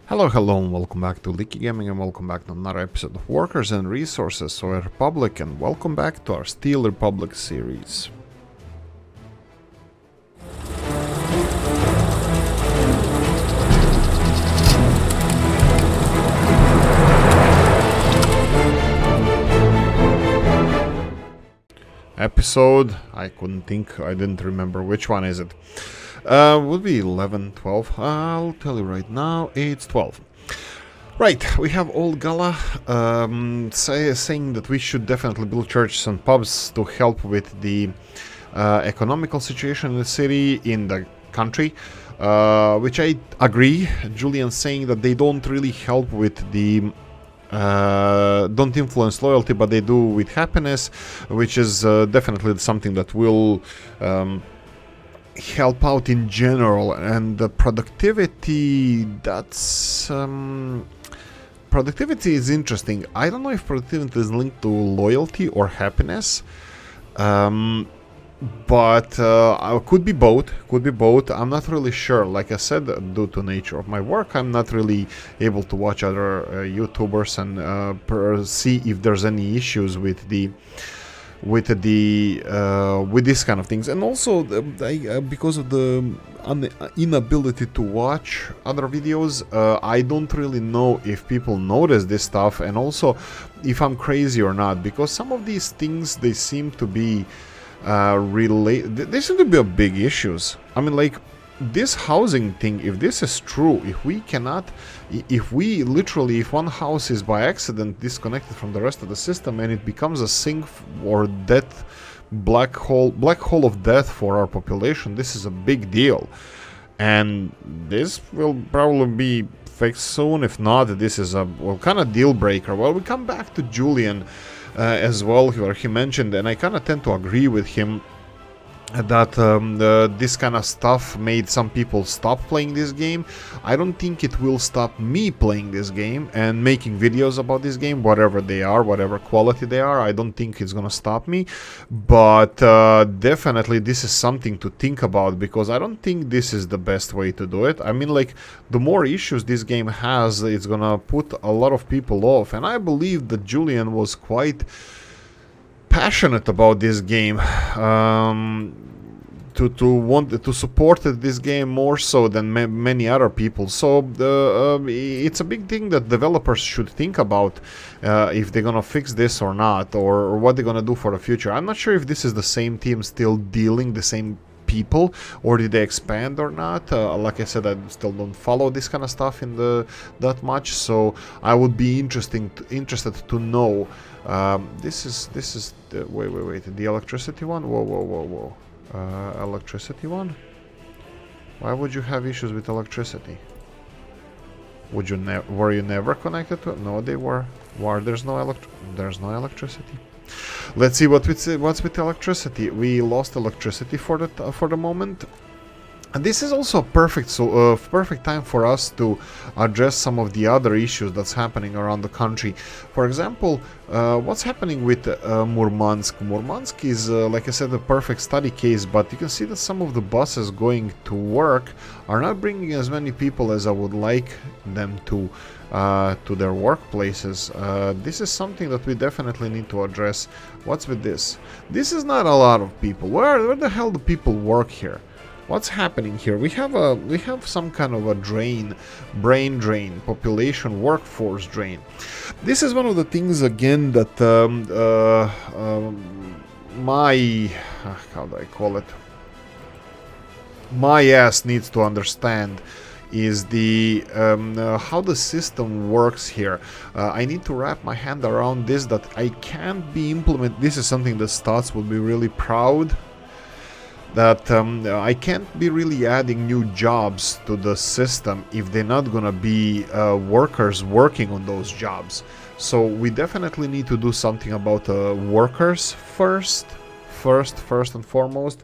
Hello, and welcome back to Oolykee Gaming, and welcome back to another episode of Workers and Resources, so a Republic, and welcome back to our Steel Republic series. Episode, I didn't remember which one is it. Would be 11, 12. I'll tell you right now, it's 12. Right, we have Old Gala saying that we should definitely build churches and pubs to help with the economical situation in the city, in the country, which I agree. Julian saying that they don't really help with the don't influence loyalty, but they do with happiness, which is definitely something that will help out in general. And the productivity, productivity is interesting. I don't know if productivity is linked to loyalty or happiness, but could be both. I'm not really sure. Like I said, due to nature of my work, I'm not really able to watch other YouTubers and see if there's any issues with with these kind of things. And also because of the inability to watch other videos, I don't really know if people notice this stuff, and also if I'm crazy or not, because some of these things, they seem to be they seem to be big issues. I mean, like this housing thing, if this is true, if one house is by accident disconnected from the rest of the system and it becomes a sink or death, black hole of death for our population, this is a big deal, and this will probably be fixed soon. If not, this is a kind of deal breaker. Well, we come back to Julian as well, where he mentioned, and I kind of tend to agree with him, that this kind of stuff made some people stop playing this game. I don't think it will stop me playing this game and making videos about this game, whatever they are, whatever quality they are. I don't think it's gonna stop me, but definitely this is something to think about, because I don't think this is the best way to do it. I mean, like, the more issues this game has, it's gonna put a lot of people off, and I believe that Julian was quite passionate about this game, to want to support this game more so than many other people. So it's a big thing that developers should think about, if they're gonna fix this or not, or what they're gonna do for the future. I'm not sure if this is the same team still dealing, the same people, or did they expand or not. Like I said, I still don't follow this kind of stuff in that much, so I would be interested to know. This is the wait, the electricity one. Whoa. Electricity one. Why would you have issues with electricity? Were you never connected to it? No, they were. There's no electricity. Let's see what's with electricity. We lost electricity for the moment. And this is also a perfect time for us to address some of the other issues that's happening around the country. For example, what's happening with Murmansk. Murmansk is, like I said, a perfect study case, but you can see that some of the buses going to work are not bringing as many people as I would like them to their workplaces. This is something that we definitely need to address. What's with this? This is not a lot of people. Where the hell do people work here? What's happening here? We have some kind of a brain drain, population workforce drain. This is one of the things, again, that how do I call it? My ass needs to understand is the how the system works here. I need to wrap my hand around this, that I can't be implement. This is something that Stats would be really proud, that I can't be really adding new jobs to the system if they're not gonna be workers working on those jobs. So we definitely need to do something about workers first and foremost.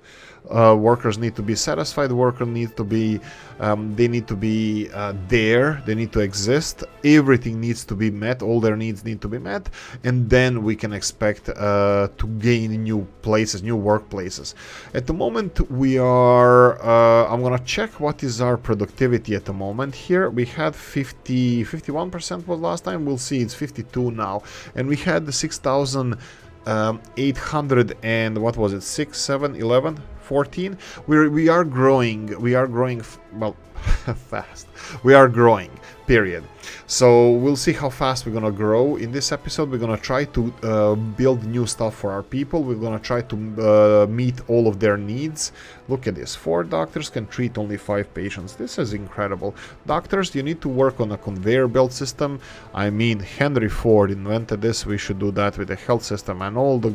Workers need to be satisfied. Workers need to be, they need to be there. They need to exist. Everything needs to be met. All their needs need to be met, and then we can expect to gain new places, new workplaces. At the moment, we are. I'm gonna check what is our productivity at the moment. Here we had 51% was last time. We'll see it's 52 now, and we had the 6,800 and what was it? 6, 7, 11, 14. We are growing. We are growing. Well, fast. We are growing. Period. So we'll see how fast we're gonna grow. In this episode, we're gonna try to build new stuff for our people. We're gonna try to meet all of their needs. Look at this. 4 doctors can treat only 5 patients. This is incredible. Doctors, you need to work on a conveyor belt system. I mean, Henry Ford invented this. We should do that with the health system and all the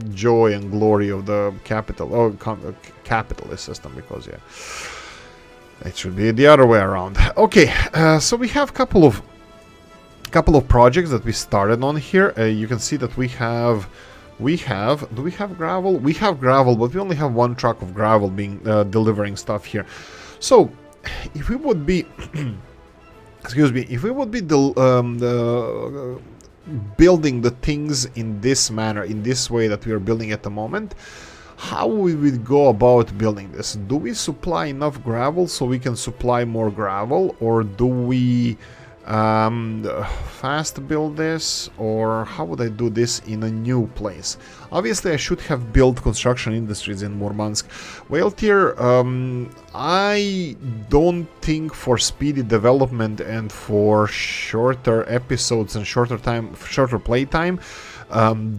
joy and glory of the capitalist system, because yeah, it should be the other way around. Okay, so we have couple of projects that we started on here. You can see that do we have gravel? We have gravel, but we only have 1 truck of gravel being delivering stuff here. So if we would be excuse me, if we would be building the things in this manner, in this way that we are building at the moment, how we would go about building this? Do we supply enough gravel so we can supply more gravel, or do we fast build this, or how would I do this in a new place? Obviously, I should have built construction industries in Murmansk. Whale tier, I don't think for speedy development and for shorter episodes and shorter play time,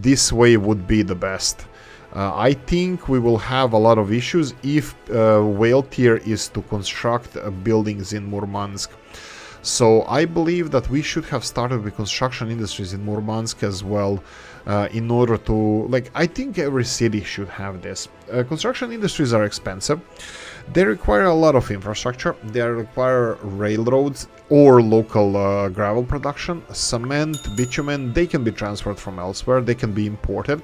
this way would be the best. I think we will have a lot of issues if whale tier is to construct buildings in Murmansk. So I believe that we should have started with construction industries in Murmansk as well, in order to, like, I think every city should have this. Construction industries are expensive. They require a lot of infrastructure. They require railroads or local gravel production, cement, bitumen. They can be transferred from elsewhere. They can be imported.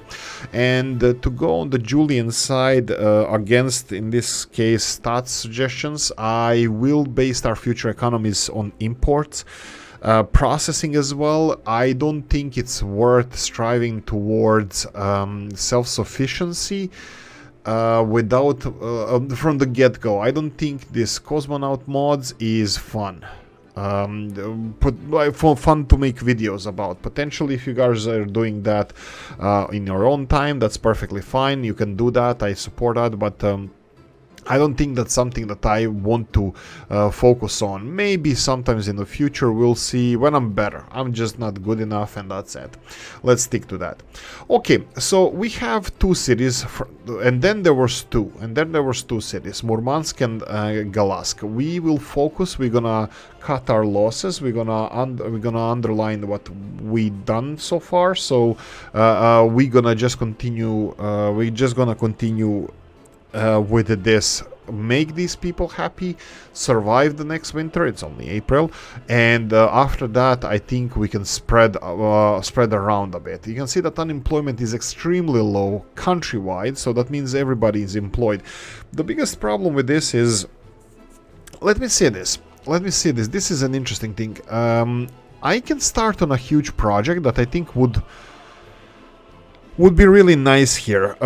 And to go on the Julian side against, in this case, Stats suggestions, I will base our future economies on imports. Processing as well. I don't think it's worth striving towards self-sufficiency without from the get-go. I don't think this cosmonaut mods is fun. Fun to make videos about. Potentially, if you guys are doing that in your own time, that's perfectly fine. You can do that. I support that, but I don't think that's something that I want to focus on. Maybe sometimes in the future, we'll see when I'm better. I'm just not good enough, and that's it. Let's stick to that. Okay, so we have 2 cities, and then there was 2 cities, Murmansk and Galask. We will focus. We're gonna cut our losses. We're gonna underline what we done so far. So we're gonna just continue. We're just gonna continue with this, make these people happy, survive the next winter. It's only April, and after that I think we can spread around a bit. You can see that unemployment is extremely low countrywide, so that means everybody is employed. The biggest problem with this is, let me see this, this is an interesting thing. I can start on a huge project that I think would be really nice here.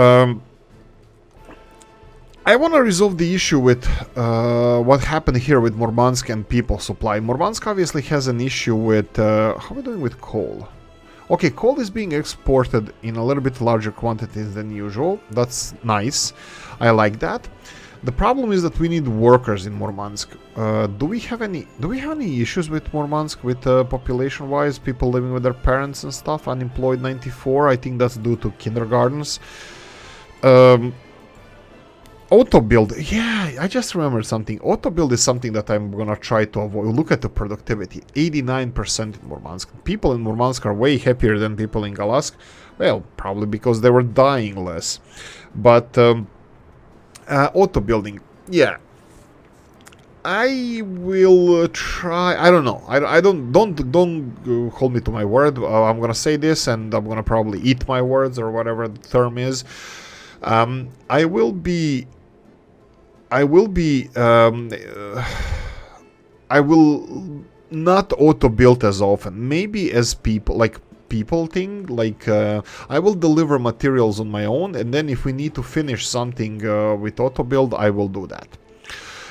I want to resolve the issue with what happened here with Murmansk and people supply. Murmansk obviously has an issue with... how are we doing with coal? Okay, coal is being exported in a little bit larger quantities than usual. That's nice. I like that. The problem is that we need workers in Murmansk. Do we have any issues with Murmansk, with population-wise, people living with their parents and stuff? Unemployed 94. I think that's due to kindergartens. Auto build, yeah, I just remembered something. Auto build is something that I'm gonna try to avoid. Look at the productivity, 89% in Murmansk. People in Murmansk are way happier than people in Galask. Well, probably because they were dying less. But auto building, yeah, I will try. I don't know. I don't hold me to my word. I'm gonna say this, and I'm gonna probably eat my words or whatever the term is. I will be I will not auto build as often. Maybe as people thing. I will deliver materials on my own, and then if we need to finish something with auto build, I will do that.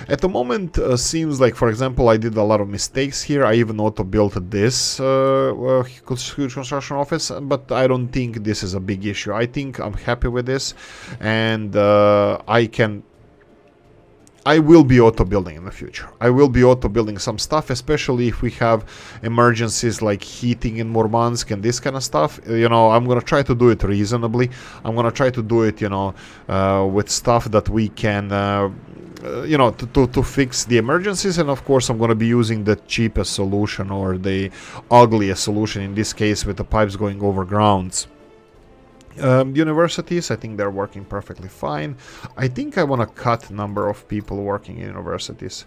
At the moment, seems like, for example, I did a lot of mistakes here. I even auto-built this huge construction office, but I don't think this is a big issue. I think I'm happy with this, and I will be auto-building in the future. I will be auto-building some stuff, especially if we have emergencies like heating in Murmansk and this kind of stuff. You know, I'm going to try to do it reasonably. I'm going to try to do it, with stuff that we can... to fix the emergencies, and of course I'm going to be using the cheapest solution or the ugliest solution, in this case with the pipes going over grounds. Universities, I think they're working perfectly fine. I think I want to cut number of people working in universities.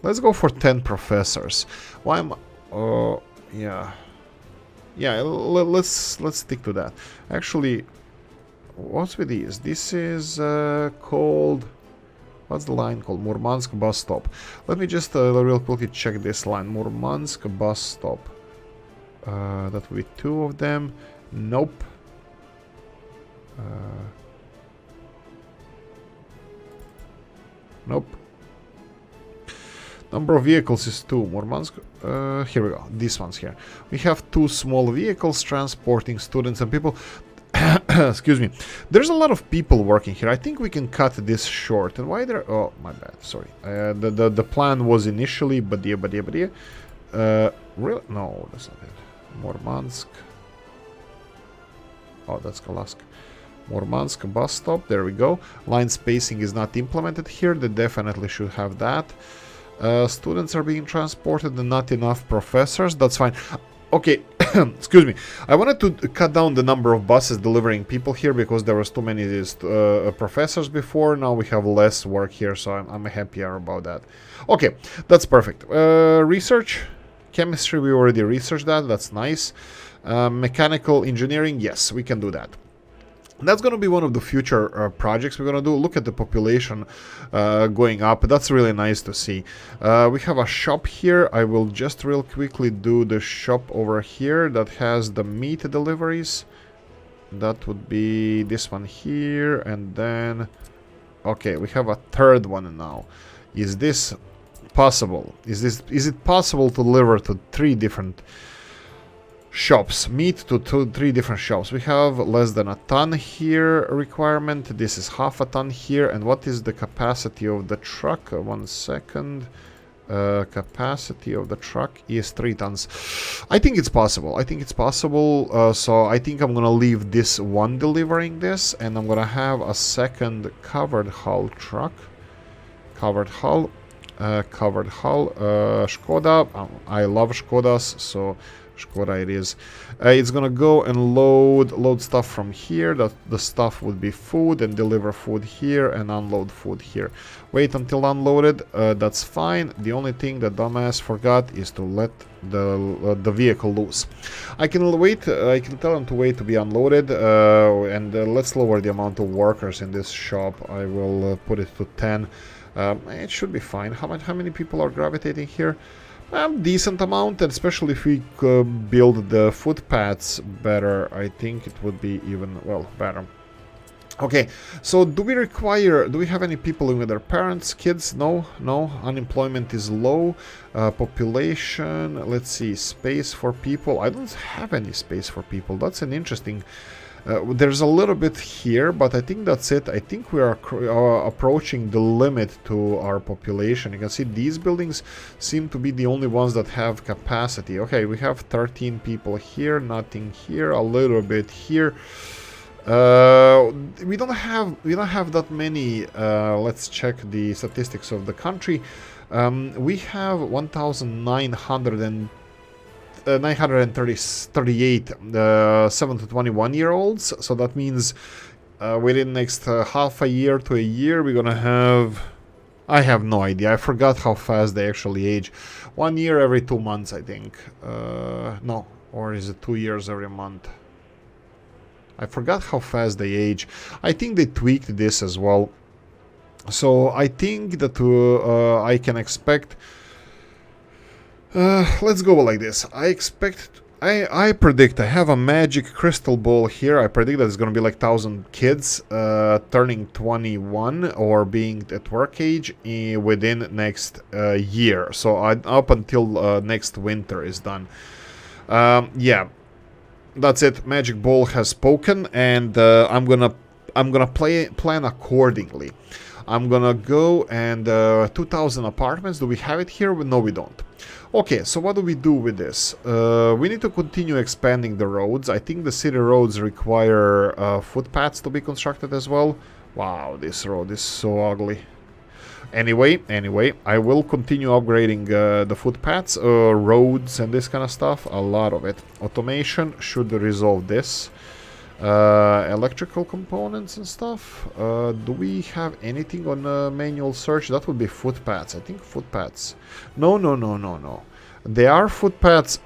Let's go for 10 professors. Why am let's stick to that. Actually, what's with these? This is called... What's the line called? Murmansk bus stop. Let me just real quickly check this line. Murmansk bus stop. That will be 2 of them. Nope. Nope. Number of vehicles is 2. Murmansk. Here we go. These ones here. We have 2 small vehicles transporting students and people. Excuse me. There's a lot of people working here. I think we can cut this short. And why there? Oh, my bad. Sorry. The plan was initially Badia. Really? No, that's not it. Murmansk. Oh, that's Kalask. Murmansk bus stop. There we go. Line spacing is not implemented here. They definitely should have that. Students are being transported and not enough professors. That's fine. Okay, excuse me. I wanted to cut down the number of buses delivering people here because there was too many professors before. Now we have less work here, so I'm happier about that. Okay, that's perfect. Research, chemistry, we already researched that. That's nice. Mechanical engineering, yes, we can do that. That's going to be one of the future projects we're going to do. Look at the population going up. That's really nice to see. We have a shop here. I will just real quickly do the shop over here that has the meat deliveries. That would be this one here. And then... Okay, we have a third one now. Is this possible? Is it possible to deliver to 3 different... shops, meat to 3 different shops? We have less than a ton here requirement. This is half a ton here. And what is the capacity of the truck? 1 second. Capacity of the truck is 3 tons. I think it's possible. So I think I'm gonna leave this one delivering this, and I'm gonna have a second covered hull truck. Covered hull. Skoda. I love Skodas, so Skoda it is. It's gonna go and load stuff from here. That the stuff would be food, and deliver food here and unload food here. Wait until unloaded. That's fine. The only thing that dumbass forgot is to let the vehicle loose. I can wait. I can tell him to wait to be unloaded. And let's lower the amount of workers in this shop. I will put it to 10. It should be fine. How many people are gravitating here? Decent amount, and especially if we build the footpaths better, I think it would be even, well, better. Okay, so do we have any people living with their parents, kids? No. Unemployment is low. Population, let's see, space for people. I don't have any space for people. That's an interesting... there's a little bit here, but I think that's it. I think we are approaching the limit to our population. You can see these buildings seem to be the only ones that have capacity. Okay, we have 13 people here, nothing here, a little bit here. We don't have that many. Let's check the statistics of the country. We have 938 7 to 21 year olds, so that means within the next half a year to a year we're gonna have... I have no idea, I forgot how fast they actually age. 1 year every 2 months, I think. No, or is it 2 years every month? I forgot how fast they age. I think they tweaked this as well. So I think that I can expect... let's go like this. I predict, I have a magic crystal ball here. I predict that it's going to be like 1,000 kids turning 21 or being at work age within next year. So up until next winter is done. Yeah, that's it. Magic ball has spoken, and I'm gonna plan accordingly. I'm gonna go and 2,000 apartments. Do we have it here? No, we don't. Okay, so what do we do with this? We need to continue expanding the roads. I think the city roads require footpaths to be constructed as well. Wow, this road is so ugly. Anyway, I will continue upgrading the footpaths, roads and this kind of stuff. A lot of it. Automation should resolve this. Electrical components and stuff. Do we have anything on manual search? That would be footpaths. I think footpaths. No. They are footpaths,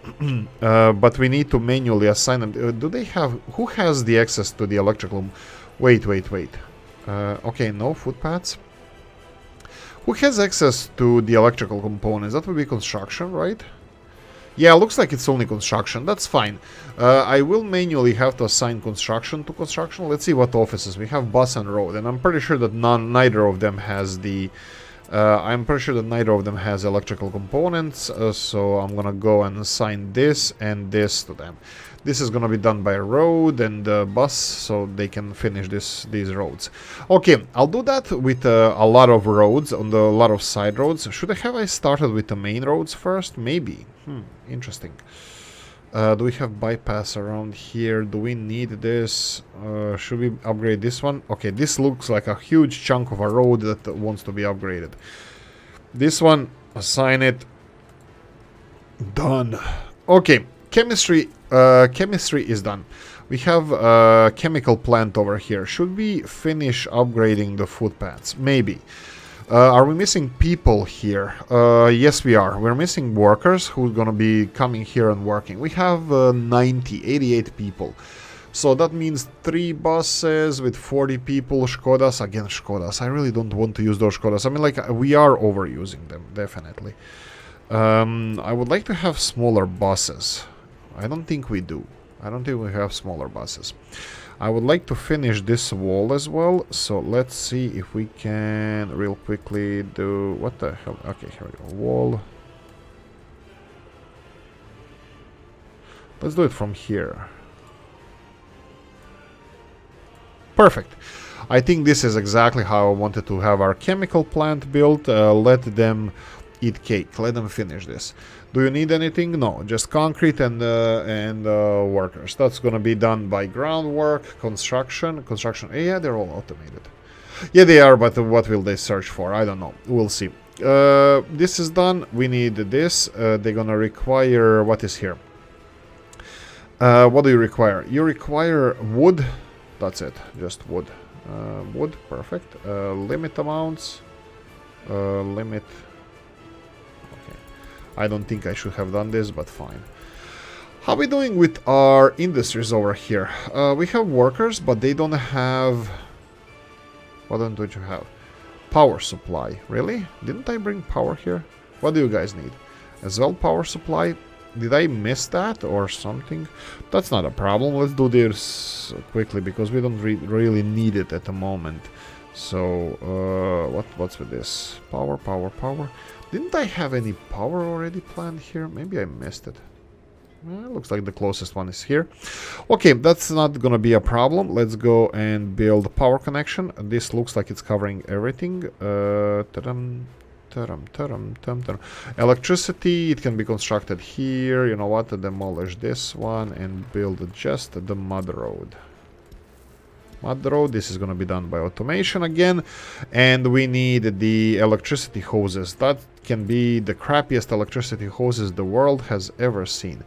but we need to manually assign them. Do they have... Who has the access to the electrical... Wait. Okay, no footpaths. Who has access to the electrical components? That would be construction, right? Yeah, looks like it's only construction. That's fine. I will manually have to assign construction to construction. Let's see what offices. We have bus and road, and I'm pretty sure that neither of them has the... electrical components, so I'm gonna go and assign this and this to them. This is gonna be done by road and bus, so they can finish these roads. Okay, I'll do that with a lot of roads, a lot of side roads. Should I started with the main roads first? Maybe. Interesting. Do we have bypass around here? Do we need this? Should we upgrade this one? Okay, this looks like a huge chunk of a road that wants to be upgraded. This one, assign it. Done. Okay, chemistry is done. We have a chemical plant over here. Should we finish upgrading the footpaths? Maybe. Are we missing people here? Yes, we are. We're missing workers who are gonna be coming here and working. We have 88 people. So that means 3 buses with 40 people. Škodas, again Škodas. I really don't want to use those Škodas. I mean, like, we are overusing them, definitely. I would like to have smaller buses. I don't think we do. I don't think we have smaller buses. I would like to finish this wall as well, so let's see if we can real quickly do... What the hell? Okay, here we go. Wall. Let's do it from here. Perfect. I think this is exactly how I wanted to have our chemical plant built. Let them eat cake. Let them finish this. Do you need anything? No, just concrete and workers. That's gonna be done by groundwork, construction. Yeah, they're all automated. Yeah, they are, but what will they search for? I don't know. We'll see. This is done. We need this. They're gonna require... What is here? What do you require? You require wood. That's it. Just wood. Wood. Perfect. Limit amounts. Limit... I don't think I should have done this, but fine. How are we doing with our industries over here? We have workers, but they don't have... What don't you have? Power supply. Really? Didn't I bring power here? What do you guys need? As well, power supply? Did I miss that or something? That's not a problem. Let's do this quickly, because we don't really need it at the moment. So, what's with this? Power. Didn't I have any power already planned here? Maybe I missed it. Looks like the closest one is here. Okay, that's not gonna be a problem. Let's go and build a power connection. This looks like it's covering everything. Electricity, it can be constructed here. You know what? Demolish this one and build just the mud road. This is going to be done by automation again, and we need the electricity hoses. That can be the crappiest electricity hoses the world has ever seen.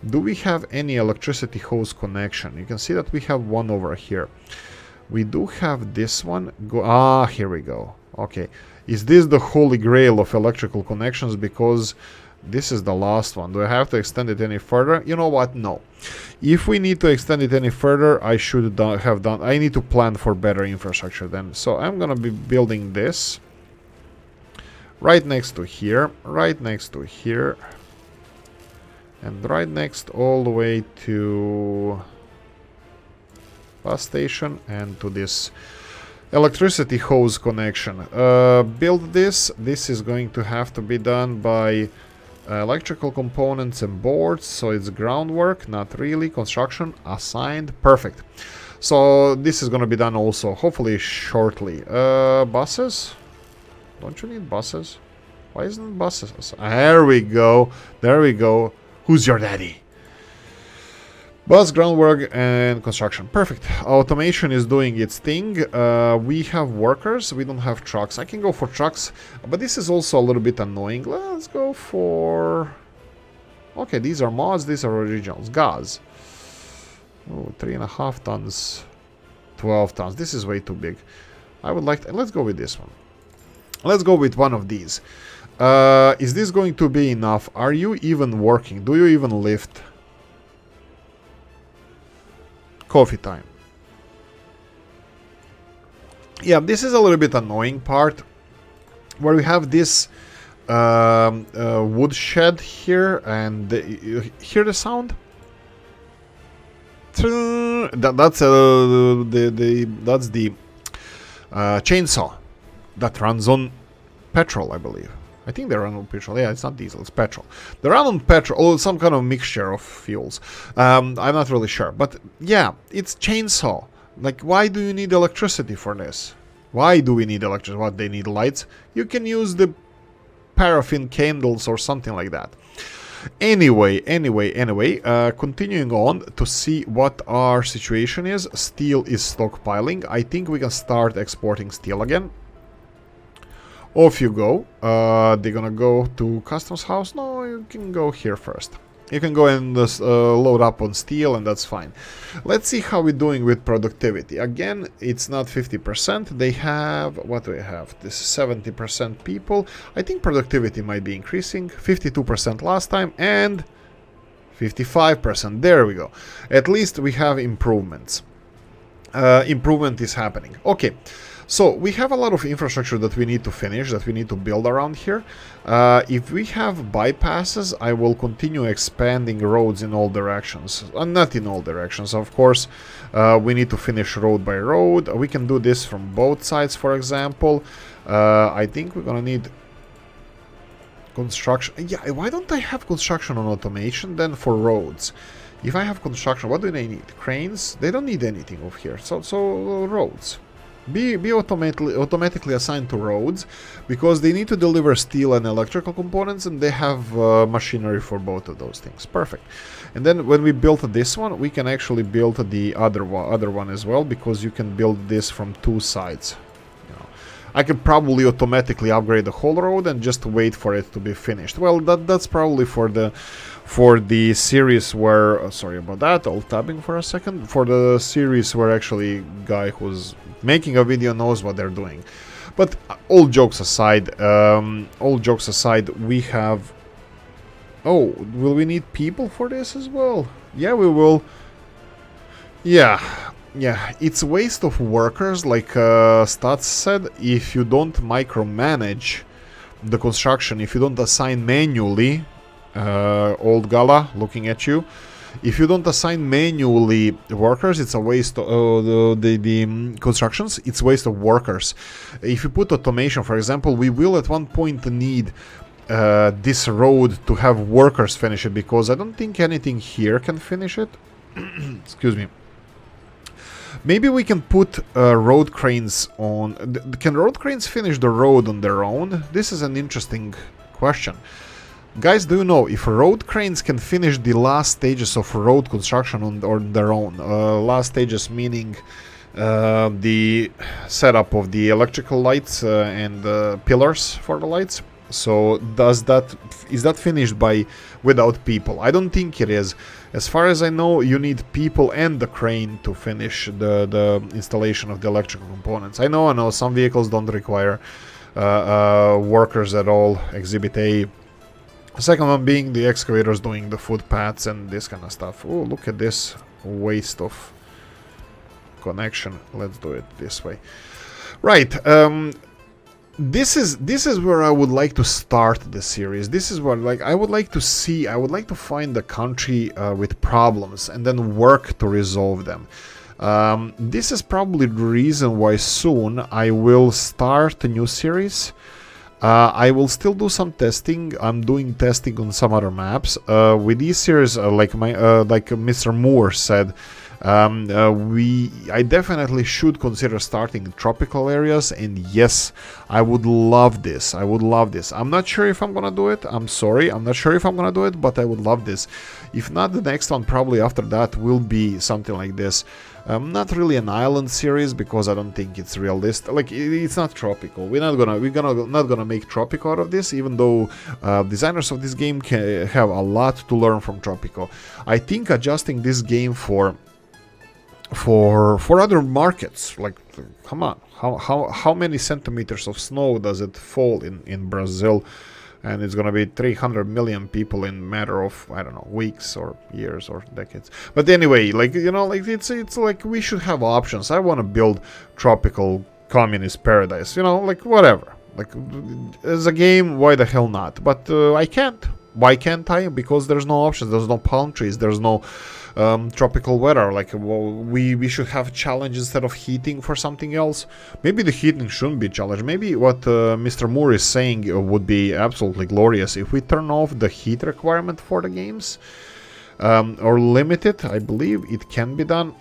Do we have any electricity hose connection? You can see that we have one over here. We do have this one. Here we go. Okay, is this the holy grail of electrical connections? Because This is the last one. Do I have to extend it any further? You know what? No. If we need to extend it any further, I should have done... I need to plan for better infrastructure then. So I'm gonna be building this right next to here, right next to here, and right next all the way to bus station and to this electricity hose connection. Build this. This is going to have to be done by electrical components and boards, so it's groundwork, not really. Construction assigned. Perfect. So this is going to be done also, hopefully shortly. Buses? Don't you need buses? Why isn't it buses? There we go. There we go. Who's your daddy? Bus, groundwork, and construction. Perfect. Automation is doing its thing. We have workers. We don't have trucks. I can go for trucks, but this is also a little bit annoying. Let's go for... Okay, these are mods. These are originals. Gas. Oh, 3.5 tons. 12 tons. This is way too big. I would like to... Let's go with this one. Let's go with one of these. Is this going to be enough? Are you even working? Do you even lift? Coffee time. Yeah, this is a little bit annoying part where we have this wood shed here, and you hear the sound? That's the chainsaw that runs on petrol, I believe. I think they run on petrol. Yeah, it's not diesel, it's petrol. They run on petrol, or some kind of mixture of fuels. I'm not really sure. But yeah, it's chainsaw. Like, why do you need electricity for this? Why do we need electricity? What, they need lights? You can use the paraffin candles or something like that. Anyway, continuing on to see what our situation is. Steel is stockpiling. I think we can start exporting steel again. Off you go. They're gonna go to customs house. No, you can go here first. You can go and load up on steel, and that's fine. Let's see how we're doing with productivity. Again, it's not 50%. They have... What do we have? This is 70% people. I think productivity might be increasing. 52% last time, and 55%. There we go. At least we have improvements. Improvement is happening. Okay. So, we have a lot of infrastructure that we need to finish, that we need to build around here. If we have bypasses, I will continue expanding roads in all directions. Not in all directions, of course. We need to finish road by road. We can do this from both sides, for example. I think we're gonna need construction. Yeah, why don't I have construction on automation then for roads? If I have construction, what do they need? Cranes? They don't need anything over here. So roads. Be automatically assigned to roads, because they need to deliver steel and electrical components, and they have machinery for both of those things. Perfect. And then when we built this one, we can actually build the other one as well, because you can build this from two sides. I could probably automatically upgrade the whole road and just wait for it to be finished. Well, that's probably for the series where... sorry about that, I'll tabbing for a second. For the series where actually guy who's making a video knows what they're doing. But all jokes aside, we have... Oh, will we need people for this as well? Yeah, we will. Yeah, it's a waste of workers, like Stats said. If you don't micromanage the construction, if you don't assign manually, Old Gala looking at you, if you don't assign manually workers, it's a waste of the constructions, it's waste of workers. If you put automation, for example, we will at one point need this road to have workers finish it, because I don't think anything here can finish it. Excuse me. Maybe we can put road cranes on... Can road cranes finish the road on their own? This is an interesting question. Guys, do you know if road cranes can finish the last stages of road construction on their own? Last stages meaning the setup of the electrical lights and pillars for the lights. So is that finished without people? I don't think it is. As far as I know, you need people and the crane to finish the installation of the electrical components. I know some vehicles don't require workers at all. Exhibit A The second one being the excavators doing the footpaths and this kind of stuff. Oh, look at this waste of connection. Let's do it this way. Right. This is where I would like to start the series. This is what I would like to see. I would like to find a country with problems and then work to resolve them. This is probably the reason why soon I will start a new series. I will still do some testing. I'm doing testing on some other maps. With these series, like Mr. Moore said, I definitely should consider starting tropical areas, and yes, I would love this. I would love this. I'm not sure if I'm gonna do it. I'm sorry, I'm not sure if I'm gonna do it, but I would love this. If not, the next one probably after that will be something like this. Not really an island series because I don't think it's realistic. Like it's not tropical. We're not gonna make tropical out of this, even though designers of this game have a lot to learn from tropical. I think adjusting this game for other markets, like, come on, how many centimeters of snow does it fall in Brazil? And it's gonna be 300 million people in a matter of, I don't know, weeks or years or decades. But anyway, like, you know, like it's like we should have options. I want to build tropical communist paradise, you know, like whatever. Like as a game, why the hell not? But I can't. Why can't I? Because there's no options. There's no palm trees. There's no tropical weather. Like, well, we should have challenge instead of heating for something else. Maybe the heating shouldn't be challenge. Maybe what Mr. Moore is saying would be absolutely glorious if we turn off the heat requirement for the games, or limit it. I believe it can be done.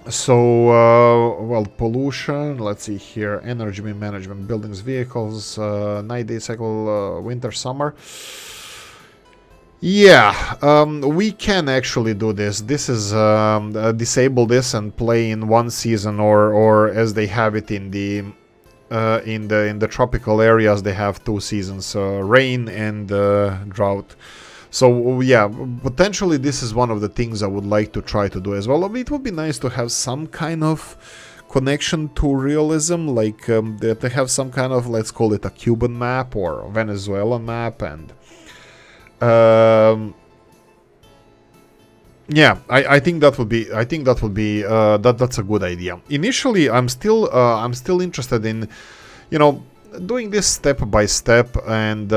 So, well, pollution, let's see here, energy management, buildings, vehicles, 9-day cycle, winter, summer. Yeah, we can actually do this. This is disable this and play in one season, or as they have it in the tropical areas, they have 2 seasons, rain and drought. So yeah, potentially this is one of the things I would like to try to do as well. I mean, it would be nice to have some kind of connection to realism, like that they have some kind of, let's call it a Cuban map or a Venezuelan map, and yeah, I think that would be that's a good idea. Initially, I'm still interested in, you know, doing this step by step and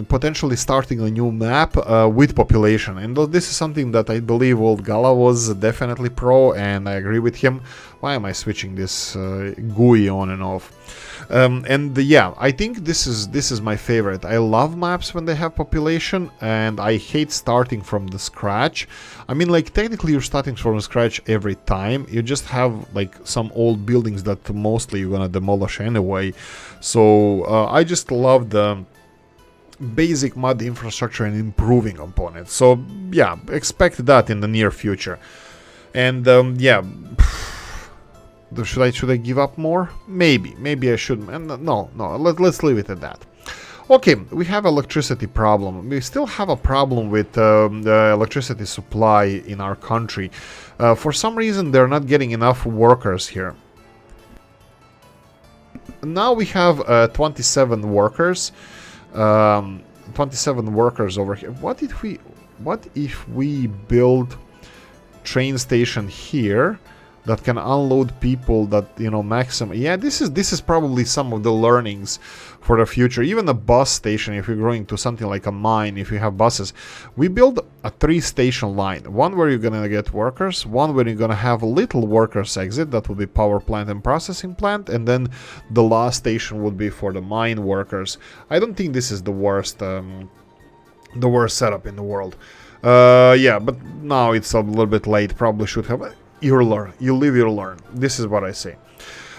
potentially starting a new map with population. And this is something that I believe Old Gala was definitely pro, and I agree with him. Why am I switching this GUI on and off? And yeah, I think this is my favorite. I love maps when they have population, and I hate starting from the scratch. I mean, like, technically you're starting from scratch every time. You just have like some old buildings that mostly you're gonna demolish anyway. So I just love the basic mod infrastructure and improving upon it. So yeah, expect that in the near future. And yeah. Should I give up more? Maybe I should. No, let's leave it at that. Okay, we have electricity problem. We still have a problem with the electricity supply in our country. For some reason, they're not getting enough workers here. Now we have 27 workers. 27 workers over here. What if we build train station here that can unload people that, you know, maximum. Yeah, this is probably some of the learnings for the future. Even a bus station, if you're going to something like a mine, if you have buses, we build a 3-station line. One where you're gonna get workers, one where you're gonna have little workers exit, that will be power plant and processing plant, and then the last station would be for the mine workers. I don't think this is the worst setup in the world. Yeah, but now it's a little bit late. Probably should have. You learn. You live, you learn. This is what I say.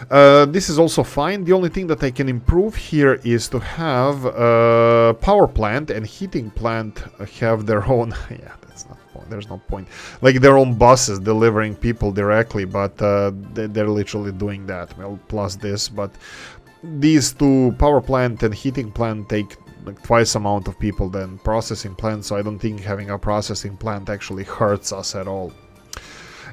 This is also fine. The only thing that I can improve here is to have power plant and heating plant have their own. Yeah, that's not point. There's no point. Like their own buses delivering people directly, but they're literally doing that. Well, plus this, but these two, power plant and heating plant, take like twice amount of people than processing plant. So I don't think having a processing plant actually hurts us at all.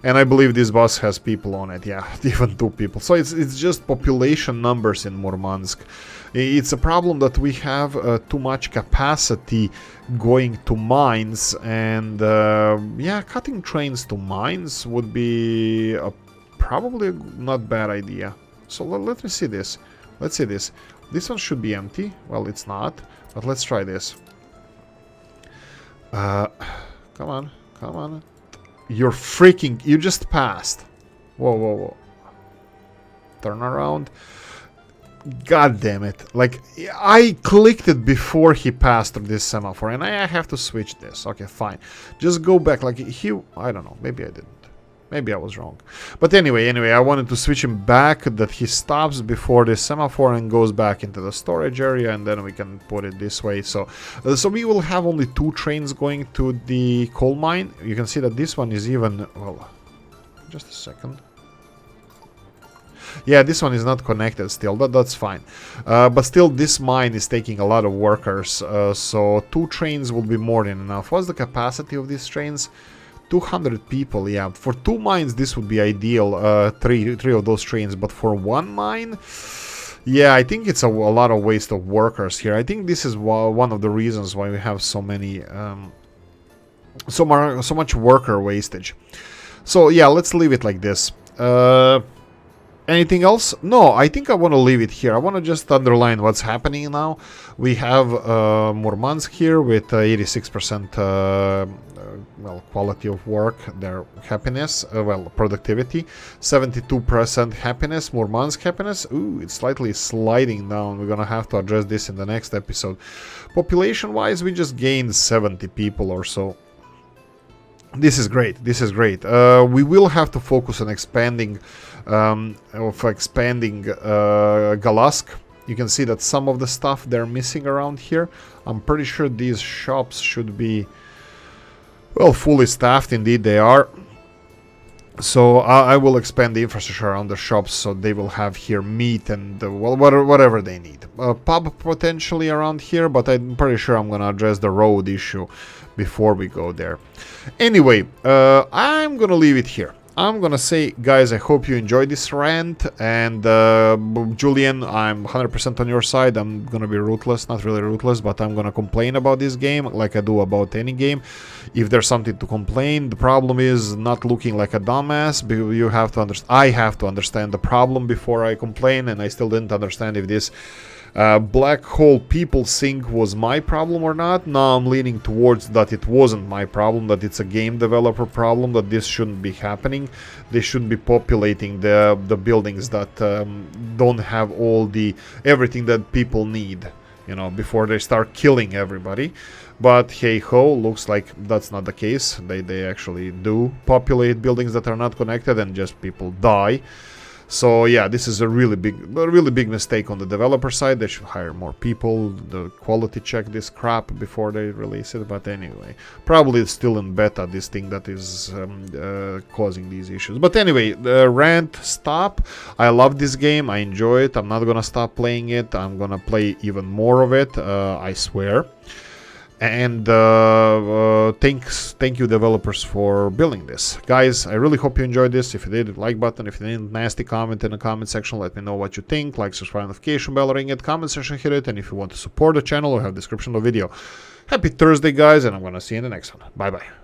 And I believe this bus has people on it, yeah, even 2 people. So it's just population numbers in Murmansk. It's a problem that we have too much capacity going to mines, and yeah, cutting trains to mines would be probably a not bad idea. So let me see this. Let's see this. This one should be empty. Well, it's not, but let's try this. Come on, come on. You just passed. Whoa, whoa, whoa. Turn around. God damn it. Like, I clicked it before he passed through this semaphore, and I have to switch this. Okay, fine. Just go back. Like, I don't know. Maybe I didn't. Maybe I was wrong. But anyway, I wanted to switch him back, that he stops before this semaphore and goes back into the storage area, and then we can put it this way. So we will have only 2 trains going to the coal mine. You can see that this one is even... Well, just a second. Yeah, this one is not connected still, that's fine. But still, this mine is taking a lot of workers, so 2 trains will be more than enough. What's the capacity of these trains? 200 people, yeah. For 2 mines, this would be ideal, three of those trains. But for 1 mine, yeah, I think it's a lot of waste of workers here. I think this is one of the reasons why we have so many, so much worker wastage. So yeah, let's leave it like this. Anything else? No, I think I want to leave it here. I want to just underline what's happening now. We have Murmansk here with 86% well, quality of work, their happiness, well, productivity, 72% happiness, Murmansk happiness. Ooh, it's slightly sliding down. We're gonna have to address this in the next episode. Population-wise, we just gained 70 people or so. This is great. This is great. We will have to focus on expanding Galask. You can see that some of the stuff they're missing around here. I'm pretty sure these shops should be, well, fully staffed. Indeed, they are. So I will expand the infrastructure around the shops, so they will have here meat and well, whatever they need. Pub potentially around here, but I'm pretty sure I'm gonna address the road issue before we go there. Anyway, I'm gonna leave it here. I'm gonna say, guys, I hope you enjoyed this rant, and Julian, I'm 100% on your side. I'm gonna be ruthless, not really ruthless, but I'm gonna complain about this game like I do about any game. If there's something to complain, the problem is not looking like a dumbass. You have to understand. I have to understand the problem before I complain, and I still didn't understand if this black hole people sync was my problem or not. Now I'm leaning towards that it wasn't my problem, that it's a game developer problem, that this shouldn't be happening. They shouldn't be populating the buildings that don't have everything that people need, you know, before they start killing everybody. But hey ho, looks like that's not the case. They actually do populate buildings that are not connected, and just people die. So yeah, this is a really big mistake on the developer side. They should hire more people, the quality check this crap before they release it. But anyway, probably it's still in beta, this thing that is causing these issues. But anyway, the rant stop. I love this game. I enjoy it. I'm not gonna stop playing it. I'm gonna play even more of it. I swear. And thank you developers for building this. Guys, I really hope you enjoyed this. If you did, like button. If you didn't, nasty comment in the comment section. Let me know what you think. Like, subscribe, notification bell, ring it, comment section, hit it. And if you want to support the channel, I have description of the video. Happy Thursday, guys, and I'm gonna see you in the next one. Bye bye.